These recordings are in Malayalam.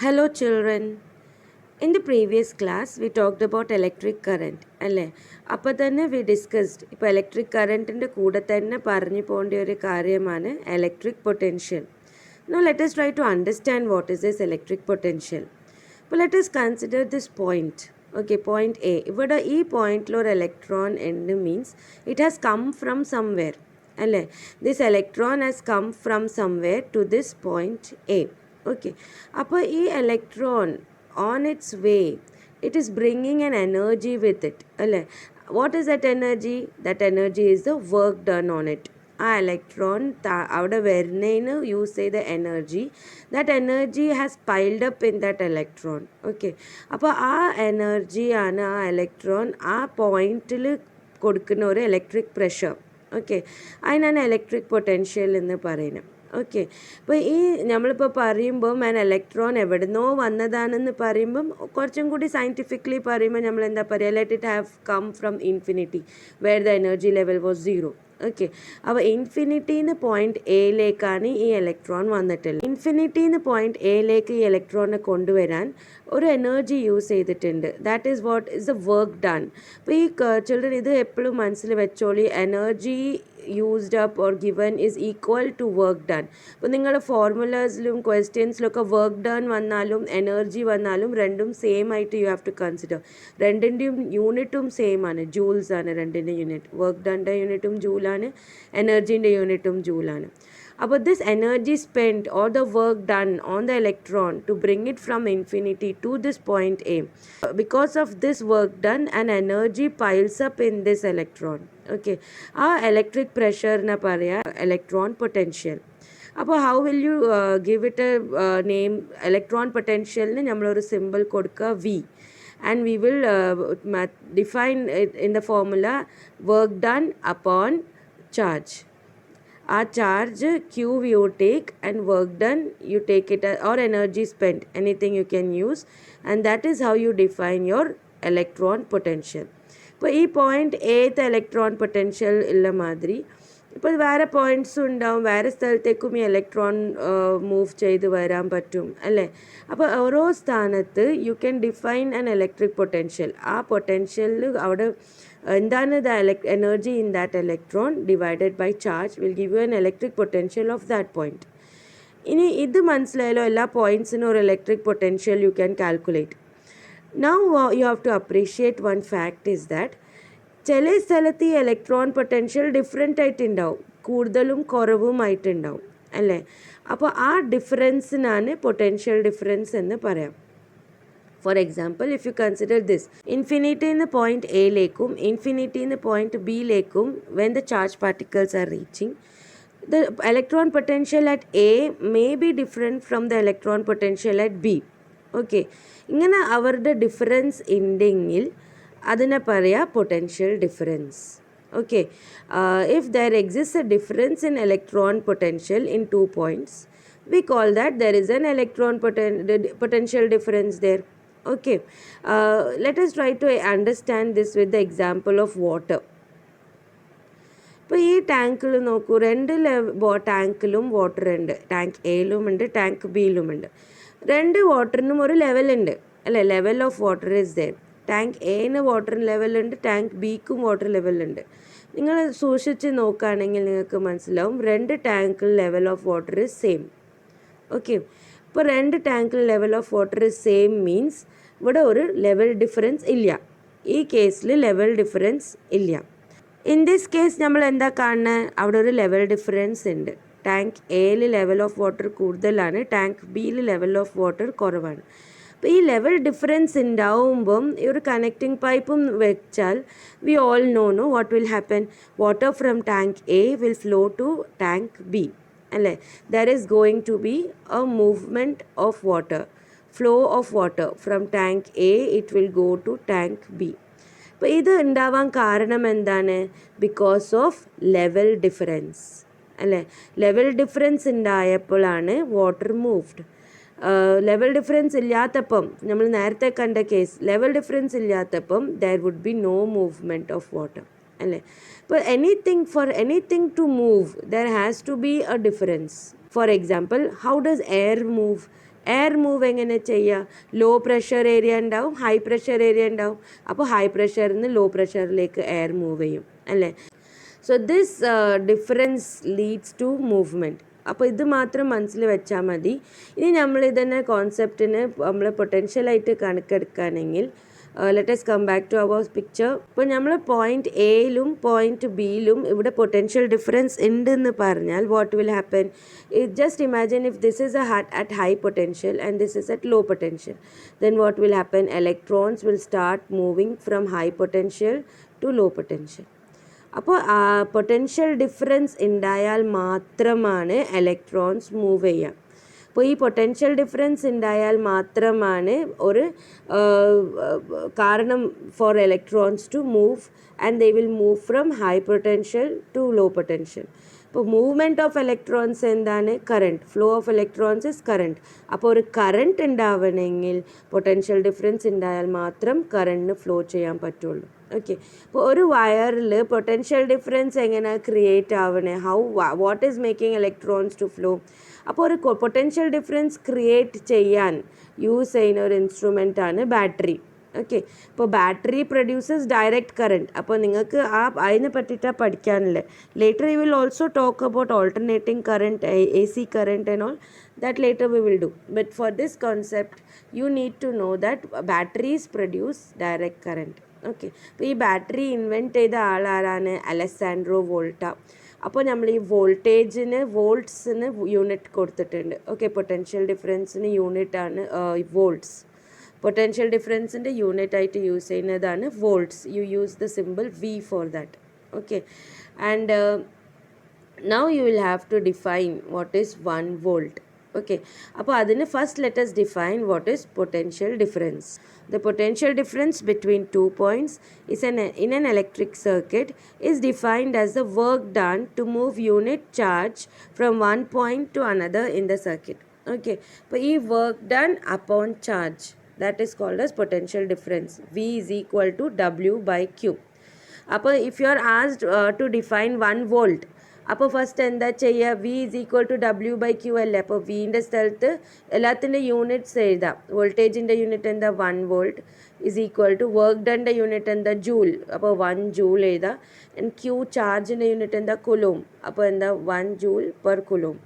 Hello children. In the previous class we talked about electric current അല്ലേ? അപ്പോൾ തന്നെ we discussed ഇപ്പോൾ electric currentൻ്റെ കൂടെ തന്നെ പറഞ്ഞു പോകേണ്ട ഒരു കാര്യമാണ് electric potential. Now let us try to understand what is this electric potential. അപ്പോൾ let us consider this point. Okay, point A. ഇവിടെ ഈ പോയിന്റിൽ ഒരു ഇലക്ട്രോൺ ഉണ്ട് means it has come from somewhere. അല്ലേ? This electron has come from somewhere to this point A. Okay, അപ്പോൾ ഈ electron on its way it is bringing an energy with it. അല്ലേ? What is that energy? That energy is the work done on it. ആ ഇലക്ട്രോൺ അവിടെ വരുന്നതിന് യൂസ് ചെയ്ത energy, that energy has piled up in that electron. Okay, അപ്പോൾ ആ എനർജിയാണ് ആ ഇലക്ട്രോൺ ആ പോയിന്റിൽ കൊടുക്കുന്ന ഒരു ഇലക്ട്രിക് പ്രഷർ. ഓക്കെ, അതിനാണ് ഇലക്ട്രിക് പൊട്ടൻഷ്യൽ എന്ന് പറയുന്നത്. ഓക്കെ, അപ്പോൾ ഈ നമ്മളിപ്പോൾ പറയുമ്പം ഇലക്ട്രോൺ എവിടുന്നോ വന്നതാണെന്ന് പറയുമ്പം കുറച്ചും കൂടി സയൻറ്റിഫിക്കലി പറയുമ്പോൾ നമ്മൾ എന്താ പറയുക, let it have come from infinity where the energy level was 0. Okay, അപ്പോൾ ഇൻഫിനിറ്റിന്ന് പോയിന്റ് എയിലേക്കാണ് ഈ ഇലക്ട്രോൺ വന്നിട്ടുള്ളത്. ഇൻഫിനിറ്റിന്ന് പോയിന്റ് എയിലേക്ക് ഈ ഇലക്ട്രോണിനെ കൊണ്ടുവരാൻ ഒരു എനർജി യൂസ് ചെയ്തിട്ടുണ്ട്. That is what is the work done. അപ്പോൾ ഈ ചിൽഡ്രൻ ഇത് എപ്പോഴും മനസ്സിൽ വെച്ചോളി, energy used up or given is equal to work done. അപ്പോൾ നിങ്ങളുടെ ഫോർമുലാസിലും ക്വസ്റ്റ്യൻസിലൊക്കെ വർക്ക് ഡൺ വന്നാലും എനർജി വന്നാലും രണ്ടും സെയിം ആയിട്ട് യു ഹാവ് ടു കൺസിഡർ. രണ്ടിൻ്റെയും യൂണിറ്റും സെയിം ആണ്, ജൂൾസ് ആണ് രണ്ടിൻ്റെ യൂണിറ്റ്. വർക്ക് ഡണിൻ്റെ യൂണിറ്റും ജൂളാണ്, എനർജീൻ്റെ യൂണിറ്റും ജൂളാണ്. അപ്പോൾ this energy spend or the work done on the electron to bring it from infinity to this point A, because of this work done and energy piles up in this electron. Okay, ആ ഇലക്ട്രിക് പ്രഷറിനെ പറയുക ഇലക്ട്രോൺ പൊട്ടൻഷ്യൽ. അപ്പോൾ how will you give it a name? Electron പൊട്ടൻഷ്യലിന് നമ്മളൊരു സിമ്പിൾ കൊടുക്കുക V, and we will define it in the formula work done upon charge. Our charge Q you take and work done you take it, or energy spent, anything you can use, and that is how you define your electron potential. ഇപ്പോൾ ഈ പോയിന്റ് ഏത് ഇലക്ട്രോൺ പൊട്ടൻഷ്യൽ ഉള്ള മാതിരി ഇപ്പോൾ വേറെ പോയിൻറ്റ്സും ഉണ്ടാവും, വേറെ സ്ഥലത്തേക്കും ഈ ഇലക്ട്രോൺ മൂവ് ചെയ്ത് വരാൻ പറ്റും അല്ലേ? അപ്പോൾ ഓരോ സ്ഥാനത്ത് you can define an electric potential. ആ പൊട്ടൻഷ്യലിൽ അവിടെ എന്താണ് the energy in that electron divided by charge will give you an electric potential of that point. ഇനി ഇത് മനസ്സിലായാലോ, എല്ലാ പോയിൻറ്റ്സിനും ഒരു electric potential you can calculate. Now you have to appreciate one fact is that ചില സ്ഥലത്ത് ഈ ഇലക്ട്രോൺ പൊട്ടൻഷ്യൽ ഡിഫറെൻ്റ് ആയിട്ടുണ്ടാവും, കൂടുതലും കുറവുമായിട്ടുണ്ടാവും അല്ലേ? അപ്പോൾ ആ ഡിഫറൻസിനാണ് പൊട്ടൻഷ്യൽ ഡിഫറൻസ് എന്ന് പറയാം. For example, if you consider this, ഇൻഫിനിറ്റിന്ന് പോയിന്റ് എയിലേക്കും ഇൻഫിനിറ്റിന്ന് പോയിന്റ് ബിയിലേക്കും when the charge particles are reaching, the electron potential at A may be different from the electron potential at B. Okay, ഇങ്ങനെ അവരുടെ ഡിഫറൻസ് ഉണ്ടെങ്കിൽ അതിനെ പറയുക potential difference. Okay, if there exist A difference in electron potential in 2 points, we call that there is an electron potential difference there. Okay, let us try to understand this with the example of water. ഇപ്പോൾ ഈ ടാങ്കിൽ നോക്കൂ, രണ്ട് ടാങ്കിലും വാട്ടർ ഉണ്ട്. ടാങ്ക് എയിലും ഉണ്ട്, ടാങ്ക് ബിയിലും ഉണ്ട്. രണ്ട് വാട്ടറിനും ഒരു ലെവലുണ്ട് അല്ലേ? Level of water is there. Tank എന് വാട്ടർ ലെവലുണ്ട്, ടാങ്ക് ബിക്കും വാട്ടർ ലെവലുണ്ട്. നിങ്ങൾ സൂക്ഷിച്ച് നോക്കുകയാണെങ്കിൽ നിങ്ങൾക്ക് മനസ്സിലാവും രണ്ട് ടാങ്കിൽ level of water is same. Okay, ഇപ്പോൾ രണ്ട് ടാങ്കിൽ level of water is same means ഇവിടെ ഒരു ലെവൽ ഡിഫറൻസ് ഇല്ല. ഈ കേസിൽ ലെവൽ ഡിഫറൻസ് ഇല്ല. ഇൻ ദിസ് കേസ് നമ്മൾ എന്താ കാണുന്നത്? അവിടെ ഒരു ലെവൽ ഡിഫറൻസ് ഉണ്ട്. ടാങ്ക് എയിൽ ലെവൽ ഓഫ് വാട്ടർ കൂടുതലാണ്, ടാങ്ക് ബിയിൽ ലെവൽ ഓഫ് വാട്ടർ കുറവാണ്. അപ്പോൾ ഈ ലെവൽ ഡിഫറൻസ് ഉണ്ടാവുമ്പം ഈ ഒരു കണക്റ്റിംഗ് പൈപ്പും വെച്ചാൽ we all know what will happen. Water from tank A will flow to tank B അല്ലേ? There is going to be a movement of water, flow of water from tank A it will go to tank B. അപ്പോൾ ഇത് ഉണ്ടാവാൻ കാരണം എന്താണ്? ബിക്കോസ് ഓഫ് ലെവൽ ഡിഫറൻസ് അല്ലേ? ലെവൽ ഡിഫറൻസ് ഉണ്ടായപ്പോഴാണ് വാട്ടർ മൂവ്ഡ്. ലെവൽ ഡിഫറൻസ് ഇല്ലാത്തപ്പം, നമ്മൾ നേരത്തെ കണ്ട കേസ്, ലെവൽ ഡിഫറൻസ് ഇല്ലാത്തപ്പം there would be no movement of water അല്ലേ? ഇപ്പോൾ for anything to move there has to be a difference. For example, how does air move? Air move എങ്ങനെ ചെയ്യുക? ലോ പ്രഷർ ഏരിയ ഉണ്ടാവും, ഹൈ പ്രഷർ ഏരിയ ഉണ്ടാവും. അപ്പോൾ ഹൈ പ്രഷറിൽ നിന്ന് ലോ പ്രഷറിലേക്ക് എയർ മൂവ് ചെയ്യും അല്ലേ? So this difference leads to movement. അപ്പോൾ ഇത് മാത്രം മനസ്സിൽ വെച്ചാൽ മതി. ഇനി നമ്മൾ ഇതന്നെ കോൺസെപ്റ്റിന് നമ്മൾ പൊട്ടൻഷ്യലായിട്ട് കണക്കെടുക്കുകയാണെങ്കിൽ let us come back to our picture. ഇപ്പോൾ നമ്മൾ പോയിന്റ് എയിലും പോയിന്റ് ബിയിലും ഇവിടെ പൊട്ടൻഷ്യൽ ഡിഫറൻസ് ഉണ്ടെന്ന് പറഞ്ഞാൽ what will happen? Just imagine if this is at high potential and this is at low potential, then what will happen? Electrons will start moving from high potential to low potential. അപ്പോൾ പൊട്ടൻഷ്യൽ ഡിഫറൻസ് ഉണ്ടായാൽ മാത്രമാണ് ഇലക്ട്രോൺസ് മൂവ് ചെയ്യുക. അപ്പോൾ ഈ പൊട്ടൻഷ്യൽ ഡിഫറൻസ് ഉണ്ടായാൽ മാത്രമാണ് ഒരു കാരണം for electrons to move and they will move from high potential to low potential. ഇപ്പോൾ മൂവ്മെൻറ്റ് ഓഫ് ഇലക്ട്രോൺസ് എന്താണ്? Current. Flow of electrons is current. അപ്പോൾ ഒരു കറണ്ട് ഉണ്ടാവണമെങ്കിൽ പൊട്ടൻഷ്യൽ ഡിഫറൻസ് ഉണ്ടായാൽ മാത്രം കറണ്ടിന് ഫ്ലോ ചെയ്യാൻ പറ്റുള്ളൂ. ഓക്കെ, അപ്പോൾ ഒരു വയറിൽ പൊട്ടൻഷ്യൽ ഡിഫറൻസ് എങ്ങനെ ക്രിയേറ്റ് ആവണേ? What is making electrons to flow? അപ്പോൾ ഒരു പൊട്ടൻഷ്യൽ ഡിഫറൻസ് ക്രിയേറ്റ് ചെയ്യാൻ യൂസ് ചെയ്യുന്ന ഒരു ഇൻസ്ട്രുമെൻ്റാണ് ബാറ്ററി. ഓക്കെ, ഇപ്പോൾ ബാറ്ററി പ്രൊഡ്യൂസസ് ഡയറക്റ്റ് കറണ്ട്. അപ്പോൾ നിങ്ങൾക്ക് അതിനെ പറ്റിയിട്ടാണ് പഠിക്കാനുള്ളത്. Later you will also talk about alternating current, AC current and all that later we will do. But for this concept you need to know that batteries produce direct current. Okay, അപ്പോൾ ഈ ബാറ്ററി ഇൻവെൻറ്റ് ചെയ്ത ആളാരാണ്? അലസാൻഡ്രോ വോൾട്ട. അപ്പോൾ നമ്മൾ ഈ വോൾട്ടേജിന് വോൾട്ട്സിന് യൂണിറ്റ് കൊടുത്തിട്ടുണ്ട്. ഓക്കെ, പൊട്ടൻഷ്യൽ ഡിഫറൻസിന് യൂണിറ്റാണ് വോൾട്ട്സ്. പൊട്ടൻഷ്യൽ ഡിഫറൻസിൻ്റെ യൂണിറ്റ് ആയിട്ട് യൂസ് ചെയ്യുന്നതാണ് volts. You use the simple V for that. Okay, and now you will have to define what is 1 volt. Okay, അപ്പോൾ അതിന് first let us define what is potential difference. The potential difference between 2 points is in an electric circuit is defined as the work done to move unit charge from one point to another in the circuit. Okay, but if work done upon charge, that is called as potential difference. V is equal to W by Q. അപ്പോൾ if you are asked to define 1 volt, അപ്പോൾ ഫസ്റ്റ് എന്താ ചെയ്യുക? V is equal to W by Q അല്ലേ? അപ്പോൾ വീൻ്റെ സ്ഥലത്ത് എല്ലാത്തിൻ്റെ യൂണിറ്റ്സ് എഴുതാം. വോൾട്ടേജിൻ്റെ യൂണിറ്റ് എന്താ? 1 volt is equal to work ഡണ്ടെ യൂണിറ്റ് എന്താ? ജൂൾ. അപ്പോൾ 1 joule എഴുതാം. ആൻഡ് Q ചാർജിൻ്റെ യൂണിറ്റ് എന്താ? കുലൂം. അപ്പോൾ എന്താ? 1 joule per coulomb.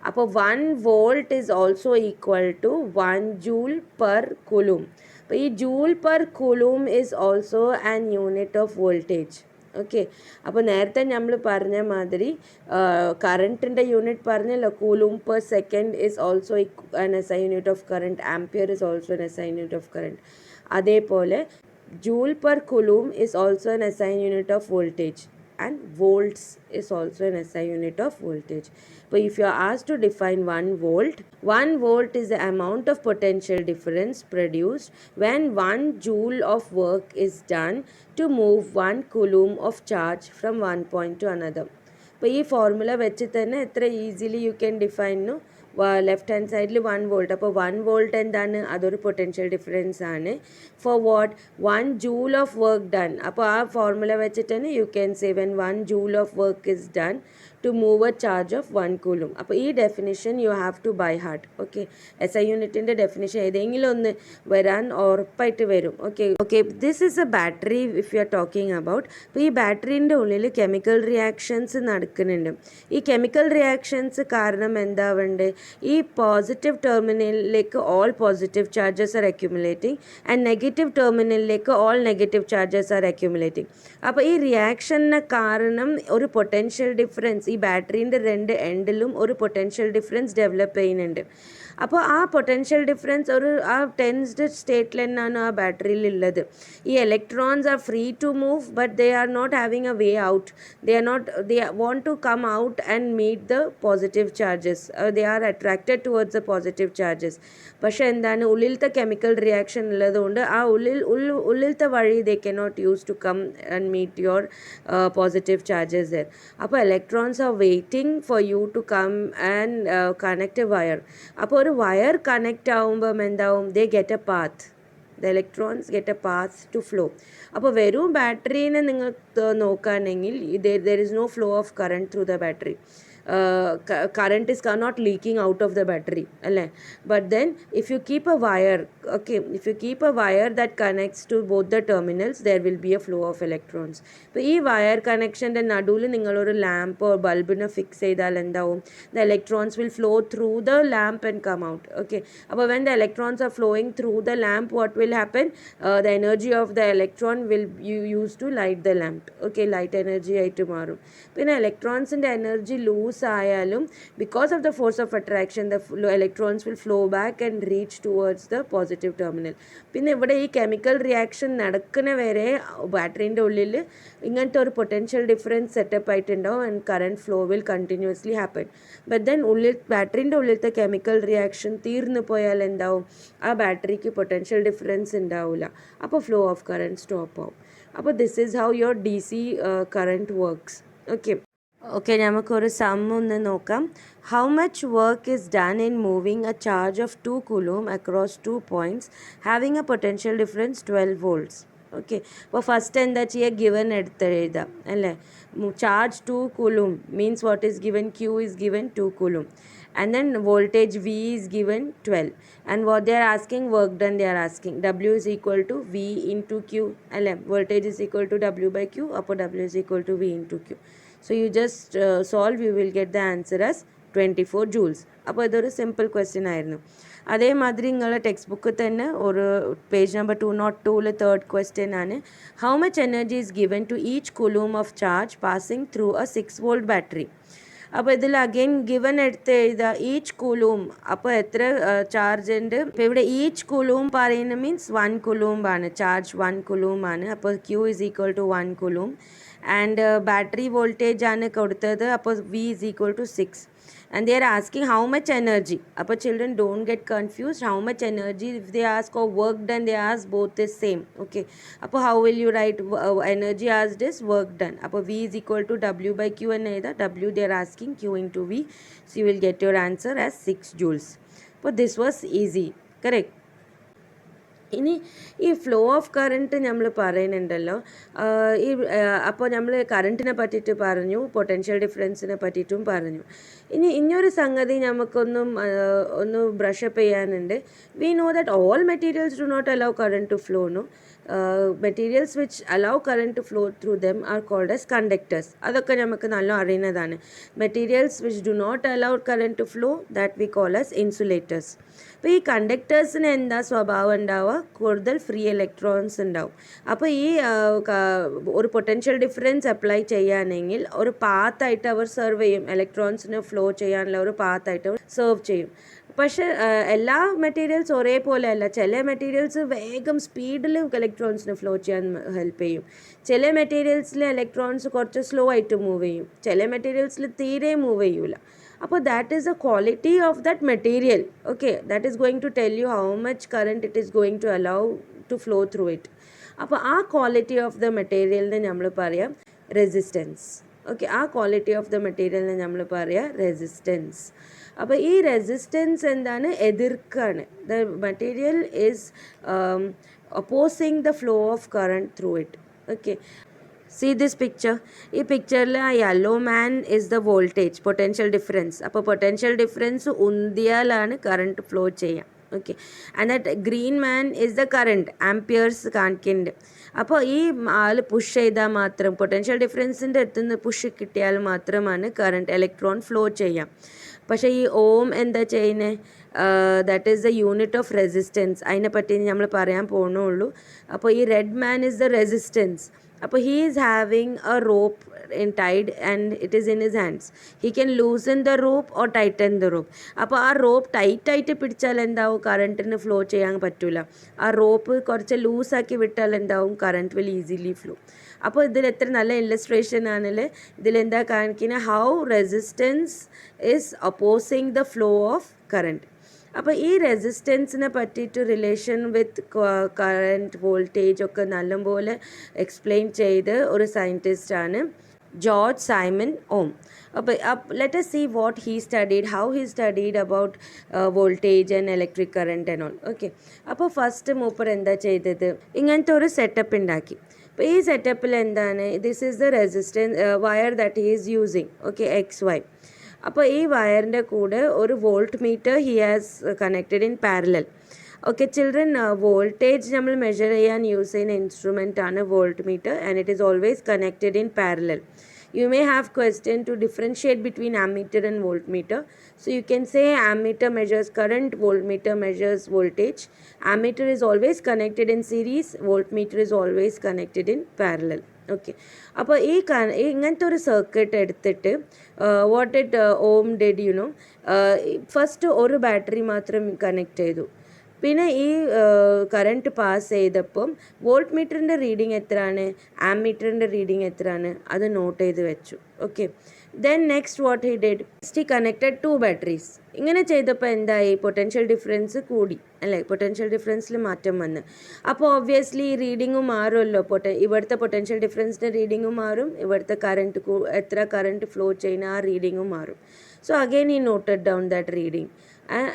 അപ്പോൾ 1 volt is also equal to 1 joule per coulomb. അപ്പോൾ ഈ joule per coulomb is also an unit of voltage. Okay, അപ്പോൾ നേരത്തെ നമ്മൾ പറഞ്ഞ മാതിരി കറൻറ്റിൻ്റെ യൂണിറ്റ് പറഞ്ഞല്ലോ, coulomb per second is also an SI unit of current, ampere is also an SI unit of current. അതേപോലെ joule per coulomb is also an SI unit of voltage and volts is also an SI unit of voltage. But if you are asked to define 1 volt is the amount of potential difference produced when 1 joule of work is done to move 1 coulomb of charge from one point to another. അപ്പോൾ ഈ ഫോർമുല വെച്ച് തന്നെ എത്ര easily you can define left hand സൈഡിൽ 1 volt. അപ്പോൾ 1 volt എന്താണ്? അതൊരു പൊട്ടൻഷ്യൽ ഡിഫറൻസ് ആണ്. For what? 1 joule of work done. അപ്പോൾ ആ ഫോർമുല വെച്ചിട്ട് തന്നെ U can say when 1 joule of work is done to move a charge of 1 coulomb. അപ്പോൾ ഈ definition you have to by heart. Okay, SI യൂണിറ്റിൻ്റെ ഡെഫിനിഷൻ ഏതെങ്കിലും ഒന്ന് വരാൻ ഉറപ്പായിട്ട് വരും. Okay, this is a battery if you are talking about. അപ്പോൾ ഈ ബാറ്ററീൻ്റെ ഉള്ളിൽ കെമിക്കൽ റിയാക്ഷൻസ് നടക്കുന്നുണ്ട്. ഈ കെമിക്കൽ റിയാക്ഷൻസ് കാരണം എന്താവേണ്ടത്? ഈ പോസിറ്റീവ് ടെർമിനലിലേക്ക് all positive charges are accumulating and negative ടെർമിനലിലേക്ക് all negative charges are accumulating. അപ്പോൾ ഈ റിയാക്ഷന് കാരണം ഒരു പൊട്ടൻഷ്യൽ ഡിഫറൻസ് ഈ ബാറ്ററീൻ്റെ 2 എൻഡിലും ഒരു പൊട്ടൻഷ്യൽ ഡിഫറൻസ് ഡെവലപ്പ് ചെയ്യുന്നുണ്ട്. അപ്പോൾ ആ പൊട്ടൻഷ്യൽ ഡിഫറൻസ് ഒരു ആ ടെൻസ്ഡ് സ്റ്റേറ്റിൽ തന്നെയാണ് ആ ബാറ്ററിയിൽ ഉള്ളത്. ഈ electrons are free to move but they are not having a way out. They want to come out and meet the positive charges. They are attracted towards the positive charges. പക്ഷേ എന്താണ്? ഉള്ളിലത്തെ കെമിക്കൽ റിയാക്ഷൻ ഉള്ളതുകൊണ്ട് ആ ഉള്ളിലത്തെ വഴി they cannot use to come and meet your positive charges there. അപ്പോൾ electrons are waiting for you to come and connect a wire. അപ്പോൾ ഒരു വയർ കണക്റ്റ് ആവുമ്പം എന്താവും? They get a path. The electrons get a path to flow. അപ്പോൾ വെറും ബാറ്ററീനെ നിങ്ങൾ നോക്കുകയാണെങ്കിൽ there is no flow of current through the battery. current is not leaking out of the battery, but then if you keep a wire, if you keep a wire that connects to both the terminals, there will be a flow of electrons. ഇപ്പോൾ ഈ വയർ കണക്ഷൻ്റെ നടുവിൽ നിങ്ങളൊരു ലാമ്പോ ബൾബിനെ ഫിക്സ് ചെയ്താൽ എന്താവും, the electrons will flow through the lamp and come out. അപ്പോൾ when the electrons are flowing through the lamp, what will happen? The energy of the electron will you use to light the lamp. Light energy ആയിട്ട് മാറും. പിന്നെ ഇലക്ട്രോൺസിൻ്റെ എനർജി ലൂസ് ആയാലും because of the force of attraction, the electrons will flow back and reach towards the positive terminal. പിന്നെ ഇവിടെ ഈ കെമിക്കൽ റിയാക്ഷൻ നടക്കുന്ന വരെ ബാറ്ററീൻ്റെ ഉള്ളിൽ ഇങ്ങനത്തെ ഒരു പൊട്ടൻഷ്യൽ ഡിഫറൻസ് സെറ്റപ്പ് ആയിട്ടുണ്ടാവും and current flow will continuously happen. But then ബാറ്ററീൻ്റെ ഉള്ളിലത്തെ കെമിക്കൽ റിയാക്ഷൻ തീർന്നു പോയാൽ എന്താവും, ആ ബാറ്ററിക്ക് പൊട്ടൻഷ്യൽ ഡിഫറൻസ് ഉണ്ടാവില്ല, അപ്പോൾ ഫ്ലോ ഓഫ് കറണ്ട് സ്റ്റോപ്പ് ആവും. അപ്പോൾ this is how your DC current works. നമുക്കൊരു സം ഒന്ന് നോക്കാം. How much work is done in moving A charge of 2 coulomb across 2 points having A potential difference 12 volts. അപ്പോൾ ഫസ്റ്റ് എന്താ ചെയ്യുക, ഗിവൻ എടുത്ത് എഴുതാം അല്ലേ. Charge 2 coulomb means what is given, Q is given 2 coulomb and then voltage V is given 12 and what they are asking, work done they are asking, W is equal to V into Q അല്ലേ. voltage is equal to W by Q, അപ്പോൾ W is equal to V into Q. So you just solve, you will get the answer as 24 joules. അപ്പോൾ ഇതൊരു സിമ്പിൾ ക്വസ്റ്റ്യൻ ആയിരുന്നു. അതേമാതിരി നിങ്ങളുടെ ടെക്സ്റ്റ് ബുക്കിൽ തന്നെ ഒരു പേജ് നമ്പർ 202 തേർഡ് ക്വസ്റ്റ്യൻ ആണ്. How much energy is given to each coulomb of charge passing through a 6 volt battery. അപ്പോൾ ഇതിൽ അഗെയിൻ ഗിവൻ എടുത്ത് എഴുതുക ഈച്ച് coulomb. അപ്പോൾ എത്ര ചാർജ് ഉണ്ട്, ഇപ്പോൾ ഇവിടെ ഈച്ച് coulomb പറയുന്നത് മീൻസ് 1 coulomb ആണ്, ചാർജ് 1 coulomb ആണ്. അപ്പോൾ Q is equal to 1 coulomb and battery voltage ആണ് കൊടുത്തത്, അപ്പോൾ V is equal to 6 and they are asking how much energy. Appa children don't get confused, how much energy, if they ask or work done, they ask both is same. Appa how will you write energy as this work done? Appa V is equal to W by Q and either W they are asking, Q into V, so you will get your answer as 6 joules. But this was easy, correct? ഇനി ഈ ഫ്ലോ ഓഫ് കറണ്ട് നമ്മൾ പറയുന്നുണ്ടല്ലോ, അപ്പോൾ നമ്മൾ കറണ്ടിനെ പറ്റിയിട്ട് പറഞ്ഞു, പൊട്ടൻഷ്യൽ ഡിഫറൻസിനെ പറ്റിയിട്ടും പറഞ്ഞു. ഇനിയൊരു സംഗതി ഒന്ന് ബ്രഷപ്പ് ചെയ്യാനുണ്ട്. We know that all materials do not allow current to flow. Materials which allow current to flow through them are called as conductors. അതൊക്കെ നമുക്ക് നല്ല അറിയുന്നതാണ്. Materials which do not allow current to flow that we call as insulators. അപ്പോൾ ഈ കണ്ടക്ടേഴ്സിന് എന്താ സ്വഭാവം ഉണ്ടാവുക, കൂടുതൽ ഫ്രീ ഇലക്ട്രോൺസ് ഉണ്ടാവും. അപ്പോൾ ഈ ഒരു പൊട്ടൻഷ്യൽ ഡിഫറൻസ് അപ്ലൈ ചെയ്യുകയാണെങ്കിൽ ഒരു പാത്തായിട്ട് അവർ സെർവ് ചെയ്യും, ഇലക്ട്രോൺസിന് ഫ്ലോ ചെയ്യാനുള്ള ഒരു പാത്തായിട്ട് അവർ സെർവ് ചെയ്യും. പക്ഷേ എല്ലാ മെറ്റീരിയൽസ് ഒരേപോലെ അല്ല. ചില മെറ്റീരിയൽസ് വേഗം സ്പീഡിൽ ഇലക്ട്രോൺസിന് ഫ്ലോ ചെയ്യാൻ ഹെൽപ്പ് ചെയ്യും, ചില മെറ്റീരിയൽസിൽ ഇലക്ട്രോൺസ് കുറച്ച് സ്ലോ ആയിട്ട് മൂവ് ചെയ്യും, ചില മെറ്റീരിയൽസിൽ തീരെ മൂവ് ചെയ്യൂല. അപ്പോൾ that is a quality of that material. That is going to tell you how much current it is going to allow to flow through it. അപ്പോൾ ആ ക്വാളിറ്റി ഓഫ് ദ മെറ്റീരിയലിനെ നമ്മൾ പറയാം റെസിസ്റ്റൻസ്. ആ ക്വാളിറ്റി ഓഫ് ദ മെറ്റീരിയലിനെ നമ്മൾ പറയാം റെസിസ്റ്റൻസ്. അപ്പോൾ ഈ റെസിസ്റ്റൻസ് എന്താണ്, എതിർക്കാണ്. The material is opposing the flow of current through it. See this picture. ഈ പിക്ചറിൽ ആ yellow man is the voltage, potential difference. അപ്പോൾ പൊട്ടൻഷ്യൽ ഡിഫറൻസ് ഉന്തിയാലാണ് കറണ്ട് ഫ്ലോ ചെയ്യാം. And that green man is the current, amperes കാണിക്കുന്നുണ്ട്. അപ്പോൾ ഈ ആൾ പുഷ് ചെയ്താൽ മാത്രം, പൊട്ടൻഷ്യൽ ഡിഫറൻസിൻ്റെ അടുത്തുനിന്ന് പുഷ് കിട്ടിയാൽ മാത്രമാണ് കറണ്ട് ഇലക്ട്രോൺ ഫ്ലോ ചെയ്യാം. പക്ഷേ ഈ ഓം എന്താ ചെയ്യുന്നത്, that is the unit of resistance. അതിനെപ്പറ്റി നമ്മൾ പറയാൻ പോകുന്നുള്ളൂ. അപ്പോൾ ഈ red man is the resistance. അപ്പോൾ he is having a rope tied and it is in his hands. He can loosen the rope or tighten the rope. അപ്പോൾ ആ റോപ്പ് ടൈറ്റായിട്ട് പിടിച്ചാൽ എന്താവും, കറണ്ടിന് ഫ്ലോ ചെയ്യാൻ പറ്റില്ല. ആ റോപ്പ് കുറച്ച് ലൂസാക്കി വിട്ടാൽ എന്താവും, കറണ്ട് വിൽ ഈസിലി ഫ്ലോ. അപ്പോൾ ഇതിൽ എത്ര നല്ല ഇല്ലസ്ട്രേഷൻ ആണല്ലേ. ഇതിലെന്താ കാണിക്കുന്നത്, how resistance is opposing the flow of current. അപ്പോൾ ഈ റെസിസ്റ്റൻസിനെ പറ്റിയിട്ട് റിലേഷൻ വിത്ത് കറണ്ട് വോൾട്ടേജ് ഒക്കെ നല്ലപോലെ എക്സ്പ്ലെയിൻ ചെയ്ത് ഒരു സയൻറ്റിസ്റ്റാണ് ജോർജ് സൈമൺ ഓം. അപ്പോൾ let us see what he studied, how he studied about voltage and electric current and all. അപ്പോൾ ഫസ്റ്റ് മൂപ്പർ എന്താ ചെയ്തത്, ഇങ്ങനത്തെ ഒരു സെറ്റപ്പ് ഉണ്ടാക്കി. അപ്പോൾ ഈ സെറ്റപ്പിൽ എന്താണ്, this is the resistance wire that he is using. XY. അപ്പോൾ ഈ വയറിൻ്റെ കൂടെ ഒരു volt meter he has connected in parallel. Okay children, voltage നമ്മൾ മെഷർ ചെയ്യാൻ യൂസ് ചെയ്യുന്ന ഇൻസ്ട്രുമെൻ്റ് ആണ് volt meter and it is always connected in parallel. You may have question to differentiate between ammeter and voltmeter. So you can say ammeter measures current, voltmeter measures voltage. Ammeter is always connected in series, voltmeter is always connected in parallel. ഓക്കെ അപ്പോൾ ഇങ്ങനത്തെ ഒരു സർക്യൂട്ട് എടുത്തിട്ട് what it Ohm did you know, first ഒരു ബാറ്ററി മാത്രം കണക്ട് ചെയ്തു. പിന്നെ ഈ കറണ്ട് പാസ് ചെയ്തപ്പം വോൾട്ട് മീറ്ററിൻ്റെ റീഡിങ് എത്രയാണ്, ആമ്മീറ്ററിൻ്റെ റീഡിങ് എത്രയാണ് അത് നോട്ട് ചെയ്ത് വെച്ചു. Okay then next what he did, he connected 2 batteries. ഇങ്ങനെ ചെയ്തപ്പോൾ എന്തായി, പൊട്ടൻഷ്യൽ ഡിഫറൻസ് കൂടി അല്ലേ, പൊട്ടൻഷ്യൽ ഡിഫറൻസിൽ മാറ്റം വന്ന്. അപ്പോൾ ഒബ്വിയസ്ലി റീഡിങ്ങും മാറുമല്ലോ, ഇവിടുത്തെ പൊട്ടൻഷ്യൽ ഡിഫറൻസിൻ്റെ റീഡിങ്ങും മാറും, ഇവിടുത്തെ കറണ്ട് എത്ര കറണ്ട് ഫ്ലോ ചെയ്യുന്ന ആ റീഡിങ്ങും മാറും. So again he noted down that reading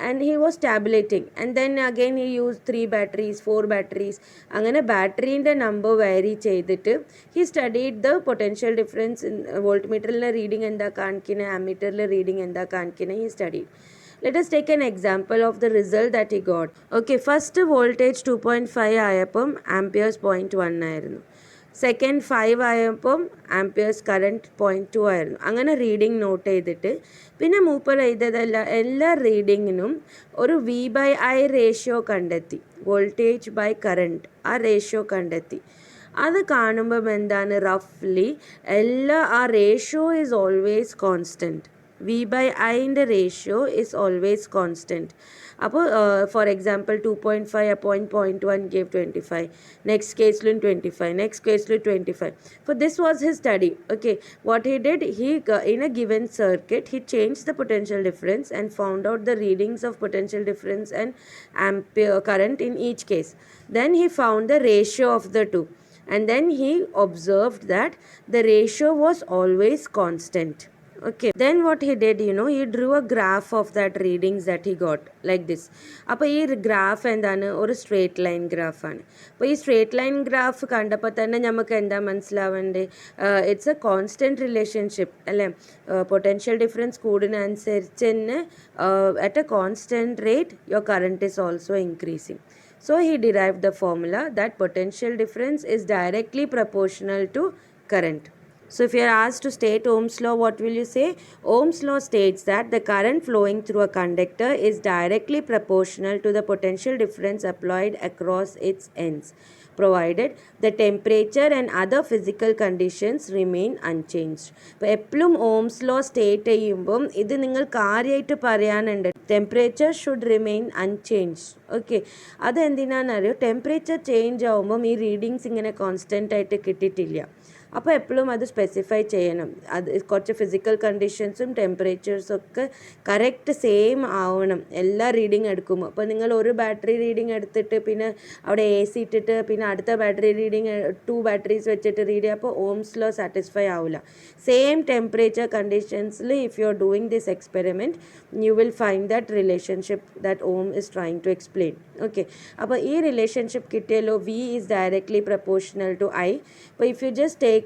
and he was tabulating, and then again he used 3 batteries, 4 batteries. അങ്ങനെ ബാറ്ററീൻ്റെ നമ്പർ വാരി ചെയ്തിട്ട് he studied the potential difference in വോൾട്ട്മീറ്ററിലെ റീഡിങ് എന്താ കാണിക്കുന്നത്, ആമ്മീറ്ററിലെ റീഡിങ് എന്താ കാണിക്കുന്നത്, he studied. Let us take an example of the result that he got. Okay, first voltage 2.5 ആയപ്പം ആംപിയേഴ്സ് 0.1 ആയിരുന്നു. സെക്കൻഡ് 5 ആയപ്പം ആംപിയേഴ്സ് കറണ്ട് 0.2 ആയിരുന്നു. അങ്ങനെ റീഡിങ് നോട്ട് ചെയ്തിട്ട് പിന്നെ മൂപ്പർ എഴുതിയതല്ല എല്ലാ റീഡിങ്ങിനും ഒരു V/I റേഷ്യോ കണ്ടെത്തി, വോൾട്ടേജ് ബൈ കറണ്ട് ആ റേഷ്യോ കണ്ടെത്തി. അത് കാണുമ്പം എന്താണ്, റഫ്ലി ആ റേഷ്യോ ഈസ് ഓൾവേസ് കോൺസ്റ്റൻറ്റ്. V/Iൻ്റെ റേഷ്യോ ഈസ് ഓൾവേസ് കോൺസ്റ്റൻറ്റ്. അപ്പോൾ for example 2.5 0.1 gave 25, next case 25, next case 25. For this was his study. Okay, what he did, he in a given circuit he changed the potential difference and found out the readings of potential difference and ampere current in each case. Then he found the ratio of the two, and then he observed that the ratio was always constant. Okay, then what he did, he drew a graph of that readings that he got like this. അപ്പോൾ ഈ ഗ്രാഫ് എന്താണ്, ഒരു സ്ട്രേറ്റ് ലൈൻ ഗ്രാഫാണ്. അപ്പോൾ ഈ സ്ട്രേറ്റ് ലൈൻ ഗ്രാഫ് കണ്ടപ്പോൾ തന്നെ നമുക്ക് എന്താ മനസ്സിലാവേണ്ടത്, ഇറ്റ്സ് എ കോൺസ്റ്റൻറ്റ് റിലേഷൻഷിപ്പ് അല്ലേ. പൊട്ടൻഷ്യൽ ഡിഫറൻസ് കൂടുന്നതനുസരിച്ച് തന്നെ at A constant rate your current is also increasing. So he derived the formula that potential difference is directly proportional to current. So if you are asked to state Ohm's law, what will you say? Ohm's law states that the current flowing through a conductor is directly proportional to the potential difference applied across its ends, provided the temperature and other physical conditions remain unchanged. ഇപ്പോൾ എപ്പോഴും ഓംസ് ലോ സ്റ്റേറ്റ് ചെയ്യുമ്പം ഇത് നിങ്ങൾ കാര്യമായിട്ട് പറയാനുണ്ട്, temperature should remain unchanged. Okay, അതെന്തിനാണെന്നറിയോ, ടെമ്പറേച്ചർ ചേഞ്ച് ആകുമ്പം ഈ റീഡിങ്സ് ഇങ്ങനെ കോൺസ്റ്റൻ്റ് ആയിട്ട് കിട്ടിയിട്ടില്ല. അപ്പോൾ എപ്പോഴും അത് സ്പെസിഫൈ ചെയ്യണം, അത് കുറച്ച് ഫിസിക്കൽ കണ്ടീഷൻസും ടെമ്പറേച്ചേഴ്സും ഒക്കെ കറക്റ്റ് സെയിം ആവണം എല്ലാ റീഡിങ് എടുക്കുമ്പോൾ. അപ്പോൾ നിങ്ങൾ ഒരു ബാറ്ററി റീഡിങ് എടുത്തിട്ട് പിന്നെ അവിടെ AC ഇട്ടിട്ട് പിന്നെ അടുത്ത ബാറ്ററി റീഡിങ് 2 ബാറ്ററീസ് വെച്ചിട്ട് റീഡ് ചെയ്യുക, അപ്പോൾ ഓംസ് ലോ സാറ്റിസ്ഫൈ ആവില്ല. സെയിം ടെമ്പറേച്ചർ കണ്ടീഷൻസിൽ if you are doing this experiment you will find that relationship that Ohm is trying to explain. Okay, അപ്പോൾ ഈ റിലേഷൻഷിപ്പ് കിട്ടിയല്ലോ, V is directly proportional to I. അപ്പോൾ if you just take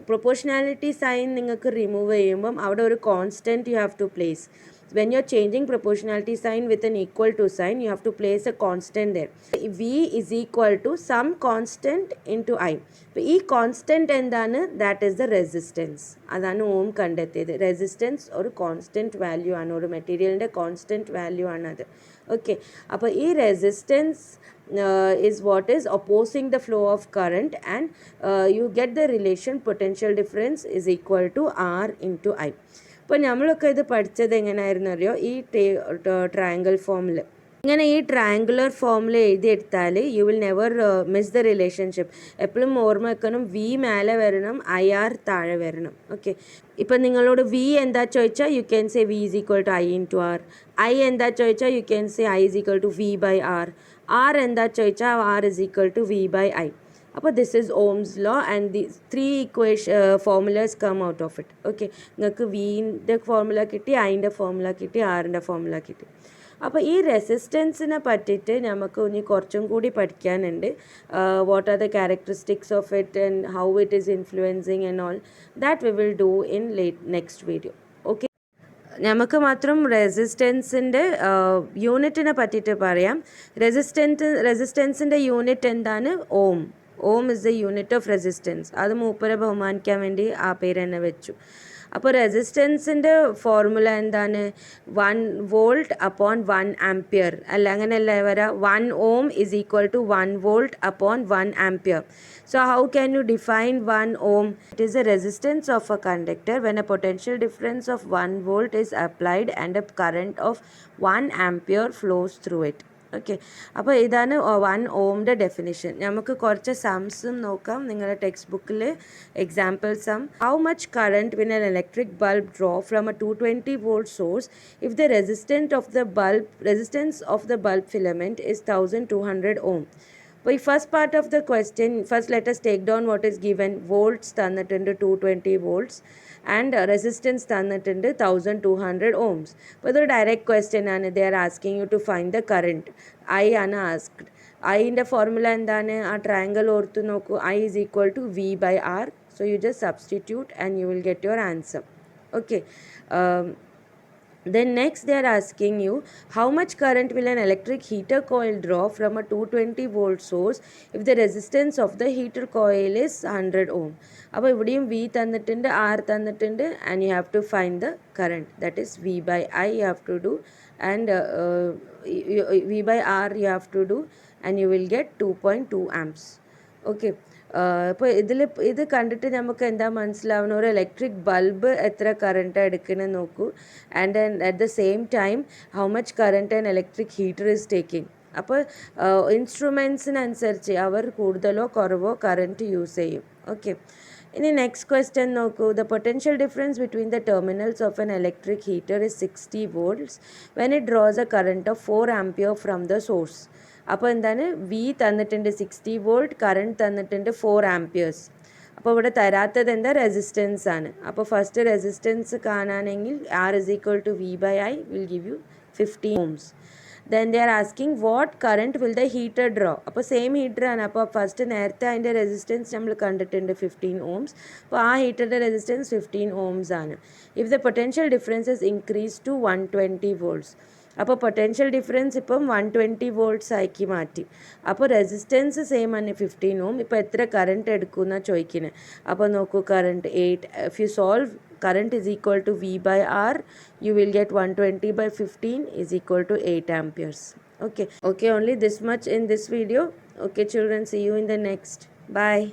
proportionality sign നിങ്ങൾക്ക് റിമൂവ് ചെയ്യുമ്പം അവിടെ ഒരു constant you have to place. When you're changing proportionality sign with an equal to sign, you have to place a constant there. V is equal to some constant into I. അപ്പോൾ ഈ കോൺസ്റ്റൻറ്റ് എന്താണ്, ദാറ്റ് ഈസ് ദ റെസിസ്റ്റൻസ്. അതാണ് ഓം കണ്ടെത്തിയത്. റെസിസ്റ്റൻസ് ഒരു കോൺസ്റ്റൻറ്റ് വാല്യൂ ആണ്, ഒരു മെറ്റീരിയലിൻ്റെ കോൺസ്റ്റൻറ്റ് വാല്യൂ ആണത്. ഓക്കെ, അപ്പോൾ ഈ resistance is what is opposing the flow of current, and you get the relation potential difference is equal to R into I. ഇപ്പോൾ നമ്മളൊക്കെ ഇത് പഠിച്ചത് എങ്ങനെയായിരുന്നു അറിയോ, ഈ ട്രയാങ്കിൾ ഫോമിൽ. ഇങ്ങനെ ഈ ട്രയാങ്കുലർ ഫോമിൽ എഴുതിയെടുത്താൽ you will never miss the relationship. എപ്പോഴും ഓർമ്മ വെക്കണം, V മേലെ വരണം, IR താഴെ വരണം. ഓക്കെ, ഇപ്പം നിങ്ങളോട് V എന്താ ചോദിച്ചാൽ you can say V is equal to I into R. I എന്താ ചോദിച്ചാൽ you can say I is equal to V by R. R എന്താ ചോദിച്ചാൽ R is equal to V by I. അപ്പോൾ this is Ohm's law and the 3 formulas come out of it. Okay, നിങ്ങൾക്ക് വിൻ്റെ ഫോർമുല കിട്ടി, ഐൻ്റെ ഫോർമുല കിട്ടി, ആറിൻ്റെ ഫോർമുല കിട്ടി. അപ്പോൾ ഈ റെസിസ്റ്റൻസിനെ പറ്റിയിട്ട് നമുക്ക് ഇനി കുറച്ചും കൂടി പഠിക്കാനുണ്ട്. What are the characteristics of it and how it is influencing and all that we will do in next video. Okay. നമുക്ക് മാത്രം റെസിസ്റ്റൻസിൻ്റെ യൂണിറ്റിനെ പറ്റിയിട്ട് പറയാം. റെസിസ്റ്റൻസിൻ്റെ യൂണിറ്റ് എന്താണ്? Ohm. Ohm is the unit of resistance. അത് മൂപ്പരെ ബഹുമാനിക്കാൻ വേണ്ടി ആ പേര് തന്നെ വെച്ചു. അപ്പോൾ റെസിസ്റ്റൻസിൻ്റെ ഫോർമുല എന്താണ്? 1 വോൾട്ട് അപ്പോൺ 1 ആംപിയർ അല്ല, അങ്ങനെയല്ല വരാം. 1 ohm is equal to 1 volt upon 1 ampere. So how can you define 1 ohm? It is the resistance of a conductor when a potential difference of 1 volt is applied and a current of 1 ampere flows through it. Okay, അപ്പോൾ ഇതാണ് 1 ഓമിൻ്റെ ഡെഫിനിഷൻ. നമുക്ക് കുറച്ച് സംസും നോക്കാം. നിങ്ങളുടെ ടെക്സ്റ്റ് ബുക്കിൽ example sum. How much current will an electric bulb draw from a 220 volt source if the resistance of the bulb filament is 1200 ohm? അപ്പോൾ ഈ first part of the question, first let us take down what is given. Volts തന്നിട്ടുണ്ട് 220 വോൾട്ട്സ് ആൻഡ് റെസിസ്റ്റൻസ് തന്നിട്ടുണ്ട് 1200 ohms. അപ്പോൾ ഇതൊരു ഡയറക്റ്റ് ക്വസ്റ്റ്യൻ ആണ്. They are asking you to find the current. I ആണ് ആസ്ക്ഡ്. ഐൻ്റെ ഫോർമുല എന്താണ്? ആ ട്രയാങ്കിൾ ഓർത്ത് നോക്കൂ. I is equal to V by R. So you just substitute and you will get your answer. Okay. Then next they are asking you, how much current will an electric heater coil draw from a 220 volt source if the resistance of the heater coil is 100 ohm? അപ്പോൾ ഇവിടെയും V തന്നിട്ടുണ്ട്, R തന്നിട്ടുണ്ട്, and you have to find the current. That is V by I you have to do, and V by R you have to do, and you will get 2.2 amps. Okay. ഇപ്പോൾ ഇത് കണ്ടിട്ട് നമുക്ക് എന്താ മനസ്സിലാവുന്ന? ഒരു ഇലക്ട്രിക് ബൾബ് എത്ര കറണ്ട് എടുക്കുന്നത് നോക്കൂ. And at the same time how much current and electric heater is taking. അപ്പോൾ ഇൻസ്ട്രുമെൻസിനനുസരിച്ച് അവർ കൂടുതലോ കുറവോ കറണ്ട് യൂസ് ചെയ്യും. ഓക്കെ, ഇനി നെക്സ്റ്റ് ക്വസ്റ്റ്യൻ നോക്കൂ. The potential difference between the terminals of N electric heater is 60 volts when it draws A current of 4 ampere from the source. അപ്പോൾ എന്താണ്? വി തന്നിട്ടുണ്ട് 60 വോൾട്ട്, കറണ്ട് തന്നിട്ടുണ്ട് 4 ആംപിയേഴ്സ്. അപ്പോൾ ഇവിടെ തരാത്തത് എന്താ? റെസിസ്റ്റൻസ് ആണ്. അപ്പോൾ ഫസ്റ്റ് റെസിസ്റ്റൻസ് കാണാനെങ്കിൽ R is equal to V by I will give you 15 ohms. Then they are asking what current will the heater draw? അപ്പോൾ സെയിം ഹീറ്റർ ആണ്. അപ്പോൾ ഫസ്റ്റ് നേരത്തെ അതിൻ്റെ റെസിസ്റ്റൻസ് നമ്മൾ കണ്ടിട്ടുണ്ട് 15 ohms. അപ്പോൾ ആ ഹീറ്ററിൻ്റെ റെസിസ്റ്റൻസ് 15 ohms ആണ്. If the potential differences increase to 120 volts. അപ്പോൾ പൊട്ടൻഷ്യൽ ഡിഫറൻസ് ഇപ്പം 120 volts ആക്കി മാറ്റി. അപ്പോൾ റെസിസ്റ്റൻസ് സെയിം ആണ് 15 ohm. ഇപ്പോൾ എത്ര കറണ്ട് എടുക്കുന്ന ചോദിക്കുന്നത്. അപ്പോൾ നോക്കൂ, current 8. If you solve, current is equal to V by R, you will get 120 by 15 is equal to 8 amperes. Okay, only this much in this video. Okay children, see you in the next. Bye.